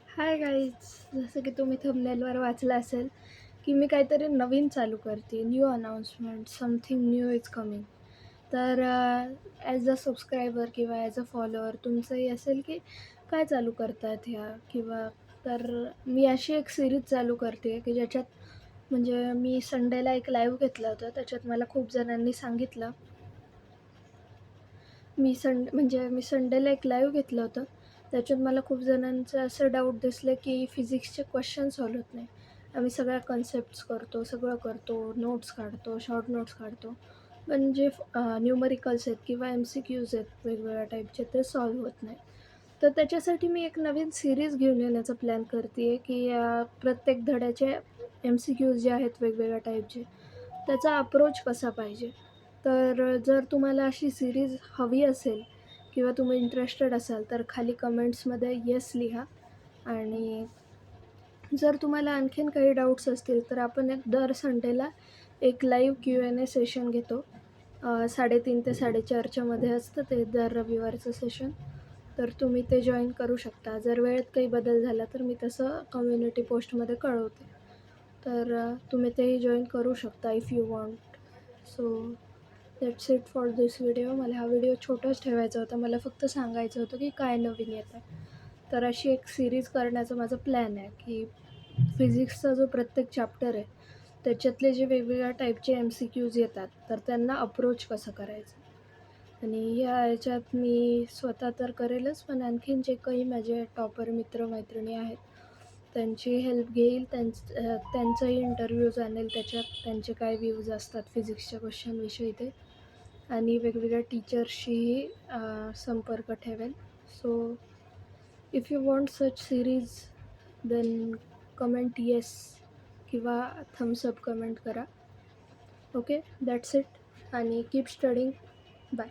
Hi guys. जसं की तुम्ही थंबनेलवर वाचलं असेल की मी काहीतरी नवीन चालू करते, new announcement, something new is coming. तर ॲज अ सबस्क्रायबर किंवा ॲज अ फॉलोअर तुमचंही असेल की काय चालू करतात ह्या किंवा तर मी अशी एक सिरीज चालू करते की ज्याच्यात म्हणजे मी संडेला एक लाईव्ह घेतलं होतं. त्याच्यात मला खूप जणांनी सांगितलं मी संडेला एक लाईव्ह घेतलं होतं. त्याच्यात मला खूप जणांचं असं डाऊट दिसले की फिजिक्सचे क्वेश्चन सॉल्व्ह होत नाही. आम्ही सगळ्या कन्सेप्ट्स करतो, सगळं करतो, नोट्स काढतो, शॉर्ट नोट्स काढतो. पण जे न्यूमरिकल्स आहेत किंवा MCQज आहेत वेगवेगळ्या टाईपचे ते सॉल्व्ह होत नाही. तर त्याच्यासाठी मी एक नवीन सीरीज घेऊन येण्याचा प्लॅन करते आहे की प्रत्येक धड्याचे MCQज जे आहेत वेगवेगळ्या टाईपचे, त्याचा अप्रोच कसा पाहिजे. तर जर तुम्हाला अशी सीरीज हवी असेल किंवा तुम्ही इंटरेस्टेड असाल तर खाली कमेंट्समध्ये येस लिहा. आणि जर तुम्हाला आणखीन काही डाऊट्स असतील तर आपण दर संडेला एक लाईव्ह Q&A सेशन घेतो. 3:30 ते 4:30च्या मध्ये असतं ते दर रविवारचं सेशन. तर तुम्ही ते जॉईन करू शकता. जर वेळेत काही बदल झाला तर मी तसं कम्युनिटी पोस्टमध्ये कळवते. तर तुम्ही तेही जॉईन करू शकता if you want. So that's it for this video. मला हा व्हिडिओ छोटाच ठेवायचा होता. मला फक्त सांगायचं होतं की काय नवीन येत आहे. तर अशी एक सीरीज करण्याचा माझा प्लॅन आहे की फिजिक्सचा जो प्रत्येक चॅप्टर आहे, त्याच्यातले जे वेगवेगळ्या टाईपचे MCQज येतात, तर त्यांना अप्रोच कसं करायचं. आणि ह्याच्यात मी स्वतः तर करेलच, पण आणखीन जे काही माझे टॉपर मित्र-मैत्रिणी आहेत, त्यांची हेल्प घेईल. त्यांचाही इंटरव्ह्यूज आणेल त्याच्यात. त्यांचे काय व्ह्यूज असतात फिजिक्सच्या क्वेश्चनविषयी ते. आणि वेगवेगळ्या टीचर्सशीही संपर्क ठेवेल. So if you want such series then comment yes किंवा थम्स अप कमेंट करा. Okay, that's it. आणि कीप स्टडिंग. बाय.